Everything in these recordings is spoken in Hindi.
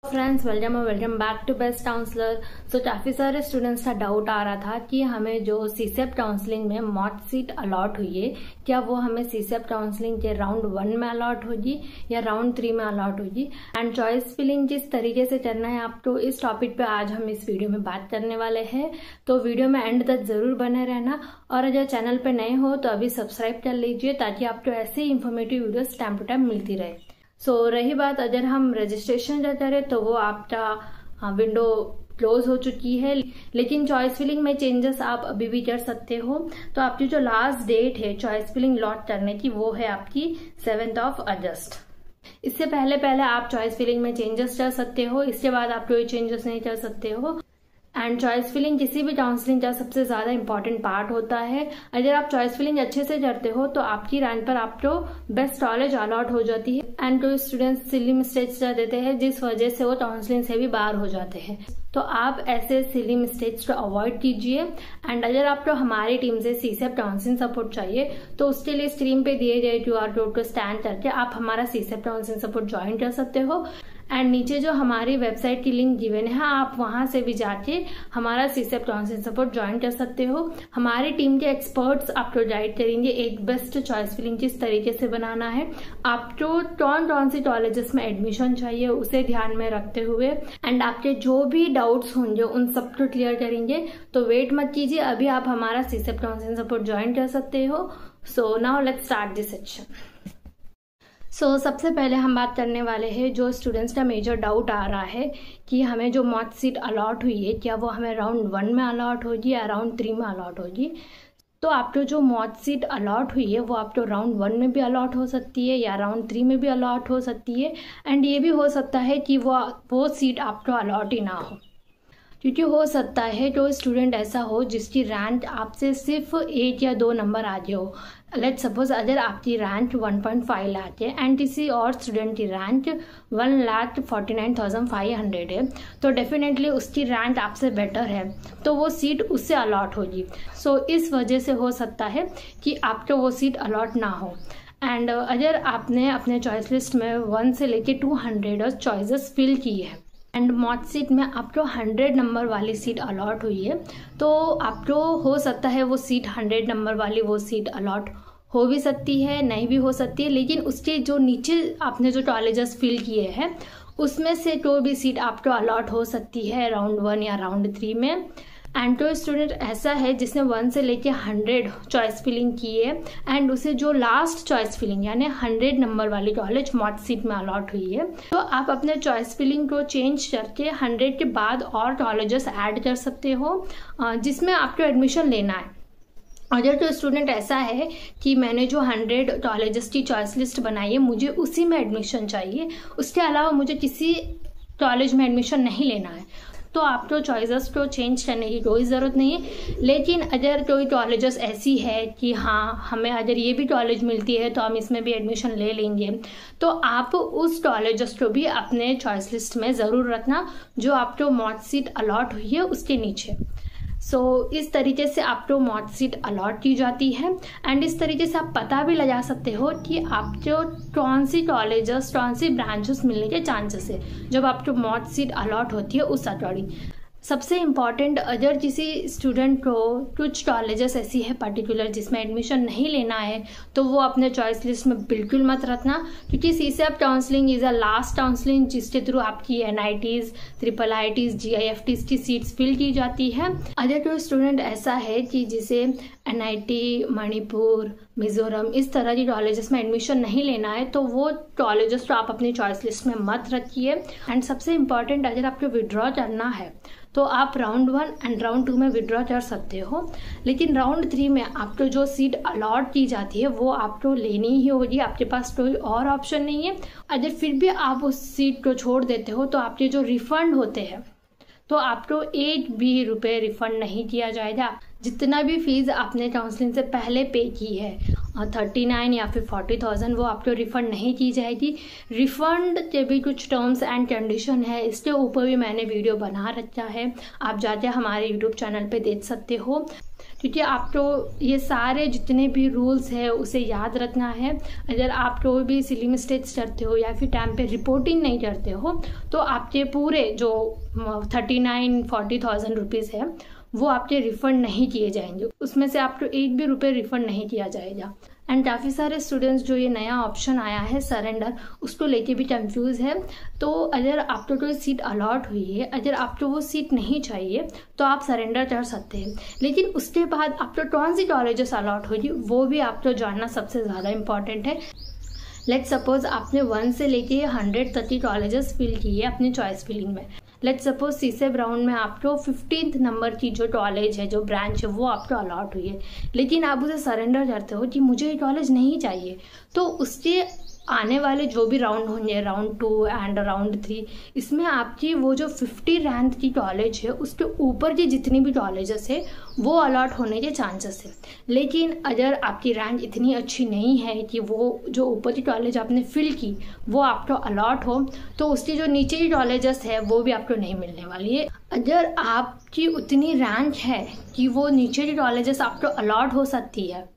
Friends welcome back to best counsellor. So काफी सारे स्टूडेंट्स का डाउट आ रहा था कि हमें जो सीसेप काउंसलिंग में मॉक सीट अलॉट हुई है, क्या वो हमें सीसेप काउंसलिंग के राउंड 1 में अलॉट होगी या राउंड 3 में अलॉट होगी, एंड चॉइस फिलिंग किस तरीके से करना है आपको, इस टॉपिक पे आज हम इस वीडियो में बात करने वाले हैं। तो वीडियो में एंड तक जरूर बने रहना, और अगर चैनल पे नए हो तो अभी सब्सक्राइब कर लीजिए ताकि आपको ऐसे ही informative videos time to time मिलती रहे। रही बात अगर हम रजिस्ट्रेशन करें तो वो आपका विंडो क्लोज हो चुकी है, लेकिन चॉइस फिलिंग में चेंजेस आप अभी भी कर सकते हो। तो आपकी जो लास्ट डेट है चॉइस फिलिंग लॉट करने की वो है आपकी 7 अगस्त। इससे पहले आप चॉइस फिलिंग में चेंजेस कर सकते हो, इसके बाद आप कोई चेंजेस नहीं कर सकते हो। एंड चॉइस फिलिंग किसी भी काउंसलिंग का सबसे ज्यादा इंपॉर्टेंट पार्ट होता है। अगर आप चॉइस फिलिंग अच्छे से करते हो तो आपकी रैंक पर आपको बेस्ट कॉलेज अलॉट हो जाती है। एंड कोई स्टूडेंट्स सिली मिस्टेक्स कर देते हैं जिस वजह से वो काउंसलिंग से भी बाहर हो जाते हैं, तो आप ऐसे सिली मिस्टेक्स को अवॉइड कीजिए। एंड अगर आपको हमारी टीम से सीसेप काउंसलिंग सपोर्ट चाहिए तो उसके लिए स्क्रीन पे दिए गए QR कोड को स्कैन करके आप हमारा सीसेप काउंसलिंग सपोर्ट ज्वाइन कर सकते हो। एंड नीचे जो हमारी वेबसाइट की लिंक गिवन है आप वहां से भी जाके हमारा सीसेप काउंसलिंग सपोर्ट ज्वाइन कर सकते हो। हमारी टीम के एक्सपर्ट्स आपको गाइड करेंगे एक बेस्ट चॉइस फिलिंग किस तरीके से बनाना है, आपको कौन सी कॉलेजेस में एडमिशन चाहिए उसे ध्यान में रखते हुए, एंड आपके जो भी डाउट्स होंगे उन सबको क्लियर करेंगे। तो वेट मत कीजिए, अभी आप हमारा सीसेप काउंसलिंग सपोर्ट ज्वाइन कर सकते हो। So now let's start this section. सबसे पहले हम बात करने वाले हैं जो स्टूडेंट्स का मेजर डाउट आ रहा है कि हमें जो मॉक सीट अलॉट हुई है क्या वो हमें राउंड 1 में अलॉट होगी या राउंड 3 में अलॉट होगी। तो आपको जो मॉक सीट अलॉट हुई है वो आपको राउंड 1 में भी अलॉट हो सकती है या राउंड 3 में भी अलॉट हो सकती है, एंड ये भी हो सकता है कि वो सीट आपको अलॉट ही ना हो, क्योंकि हो सकता है जो स्टूडेंट ऐसा हो जिसकी रैंक आपसे सिर्फ 1 या 2 नंबर आ गए हो। लेट्स सपोज अगर आपकी रैंक 1.5 लाख है एंड किसी और स्टूडेंट की रैंक 1,49,500 है, तो डेफिनेटली उसकी रैंक आपसे बेटर है तो वो सीट उससे अलॉट होगी। इस वजह से हो सकता है कि आपको वो सीट अलॉट ना हो। एंड अगर आपने अपने चॉइस लिस्ट में 1 से लेके 200 चॉइसेस फिल की है एंड मॉक सीट में आपको 100 नंबर वाली सीट अलॉट हुई है, तो आपको हो सकता है वो सीट 100 नंबर वाली वो सीट अलॉट हो भी सकती है, नहीं भी हो सकती है, लेकिन उसके जो नीचे आपने जो कॉलेजेस फिल किए हैं उसमें से कोई भी सीट आपको अलॉट हो सकती है राउंड 1 या राउंड 3 में। एंड तो स्टूडेंट ऐसा है जिसने 1 से लेके 100 चॉइस फिलिंग की है एंड उसे जो लास्ट चॉइस फिलिंग यानी 100 नंबर वाली कॉलेज मॉक सीट में अलॉट हुई है, तो आप अपने चॉइस फिलिंग को चेंज करके 100 के बाद और कॉलेजेस ऐड कर सकते हो जिसमें आपको एडमिशन लेना है। अगर तो स्टूडेंट ऐसा है कि मैंने जो 100 कॉलेजेस की चॉइस लिस्ट बनाई है मुझे उसी में एडमिशन चाहिए, उसके अलावा मुझे किसी कॉलेज में एडमिशन नहीं लेना है, तो आपको चॉइसेस को चेंज करने की कोई ज़रूरत नहीं है। लेकिन अगर कोई कॉलेजेस ऐसी है कि हाँ हमें अगर ये भी कॉलेज मिलती है तो हम इसमें भी एडमिशन ले लेंगे, तो आप उस कॉलेजेस को भी अपने चॉइस लिस्ट में ज़रूर रखना जो आपको मॉक सीट अलॉट हुई है उसके नीचे। इस तरीके से आपको मॉक सीट अलॉट की जाती है एंड इस तरीके से आप पता भी लगा सकते हो कि आपको कौन सी कॉलेजेस कौन सी ब्रांचेस मिलने के चांसेस है जब आपको मॉक सीट अलॉट होती है उस अकॉर्डिंग। सबसे इम्पॉर्टेंट, अगर किसी स्टूडेंट को कुछ कॉलेजेस ऐसी है पर्टिकुलर जिसमें एडमिशन नहीं लेना है तो वो अपने चॉइस लिस्ट में बिल्कुल मत रखना, क्योंकि CSAB counselling is a last counselling जिसके थ्रू आपकी NITs, IIITs, GIFTs की सीट्स फिल की जाती है। अगर कोई स्टूडेंट ऐसा है कि जिसे NIT, मणिपुर, मिजोरम इस तरह की कॉलेजेस में एडमिशन नहीं लेना है तो वो कॉलेजेस तो आप अपनी चॉइस लिस्ट में मत रखिए। एंड सबसे इम्पॉर्टेंट, अगर आपको विड्रॉ करना है तो आप राउंड 1 एंड राउंड 2 में विड्रॉ कर सकते हो, लेकिन राउंड 3 में आपको जो सीट अलॉट की जाती है वो आपको लेनी ही होगी, आपके पास कोई और ऑप्शन नहीं है। अगर फिर भी आप उस सीट को छोड़ देते हो तो आपके जो रिफंड होते हैं तो आपको 1 भी रुपये रिफंड नहीं किया जाएगा। जितना भी फीस आपने काउंसलिंग से पहले पे की है 39 या फिर 40,000 वो आपको रिफंड नहीं की जाएगी। रिफंड के भी कुछ टर्म्स एंड कंडीशन है, इसके ऊपर भी मैंने वीडियो बना रखा है, आप जाके हमारे यूट्यूब चैनल पे देख सकते हो। क्योंकि आपको ये सारे जितने भी रूल्स है उसे याद रखना है। अगर आप कोई भी सिली मिस्टेक्स करते हो या फिर टाइम पे रिपोर्टिंग नहीं करते हो तो आपके पूरे जो 39-40,000 रुपीज़ है वो आपके रिफ़ंड नहीं किए जाएंगे, उसमें से आपको एक भी रुपये रिफ़ंड नहीं किया जाएगा। एंड काफ़ी सारे स्टूडेंट्स जो ये नया ऑप्शन आया है सरेंडर, उसको लेके भी कंफ्यूज है। तो अगर आपको कोई सीट अलॉट हुई है, अगर आपको वो सीट नहीं चाहिए तो आप सरेंडर कर सकते हैं, लेकिन उसके बाद आपको कौन सी कॉलेजेस अलॉट होगी वो भी आपको जानना सबसे ज़्यादा इम्पॉर्टेंट है। लेट्स सपोज आपने 1 से लेके 100 तक की कॉलेजेस फिल की है अपनी चॉइस फिलिंग में। लेट्स सपोज सीसेब राउंड में आपको 15th नंबर की जो कॉलेज है, जो ब्रांच है, वो आपको अलॉट हुई है, लेकिन आप उसे सरेंडर करते हो कि मुझे ये कॉलेज नहीं चाहिए। तो उसके आने वाले जो भी राउंड होंगे, राउंड 2 एंड राउंड 3, इसमें आपकी वो जो 50 रैंक की कॉलेज है उसके ऊपर की जितनी भी कॉलेजेस है वो अलॉट होने के चांसेस है। लेकिन अगर आपकी रैंक इतनी अच्छी नहीं है कि वो जो ऊपर की कॉलेज आपने फिल की वो आपको अलॉट हो, तो उसकी जो नीचे की कॉलेजेस है वो भी आपको नहीं मिलने वाली है। अगर आपकी उतनी रैंक है कि वो नीचे की कॉलेजेस आपको अलॉट हो सकती है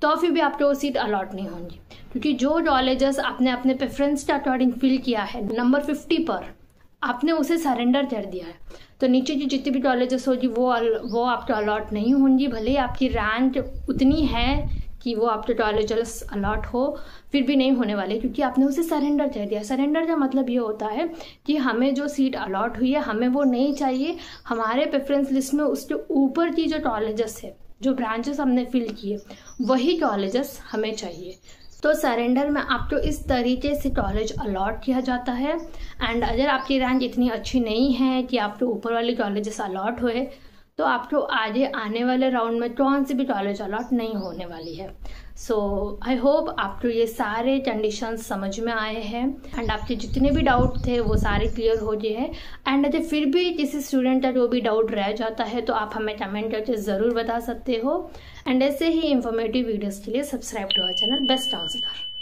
तो फिर भी आपको वो सीट अलॉट नहीं होंगी, क्योंकि जो कॉलेजेस आपने अपने प्रेफरेंस के अकॉर्डिंग फिल किया है नंबर 50 पर, आपने उसे सरेंडर कर दिया है, तो नीचे की जितनी भी कॉलेजेस होगी वो आपको अलॉट नहीं होंगी। भले ही आपकी रैंक उतनी है कि वो आपके कॉलेजेस अलॉट हो, फिर भी नहीं होने वाले, क्योंकि आपने उसे सरेंडर कर दिया। सरेंडर का मतलब ये होता है कि हमें जो सीट अलॉट हुई है हमें वो नहीं चाहिए, हमारे प्रेफरेंस लिस्ट में उसके ऊपर की जो कॉलेजेस है, जो ब्रांचेस हमने फिल किए, वही कॉलेजेस हमें चाहिए। तो सरेंडर में आपको इस तरीके से कॉलेज अलॉट किया जाता है। एंड अगर आपकी रैंक इतनी अच्छी नहीं है कि आपको ऊपर वाली कॉलेजेस अलॉट हुए, तो आपको आगे आने वाले राउंड में कौन सी भी कॉलेज अलॉट नहीं होने वाली है। सो आई होप आपको ये सारे कंडीशंस समझ में आए हैं एंड आपके जितने भी डाउट थे वो सारे क्लियर हो गए हैं। एंड अगर फिर भी किसी स्टूडेंट का जो भी डाउट रह जाता है तो आप हमें कमेंट करके ज़रूर बता सकते हो। एंड ऐसे ही इंफॉर्मेटिव वीडियोज़ के लिए subscribe to our channel best counsellor.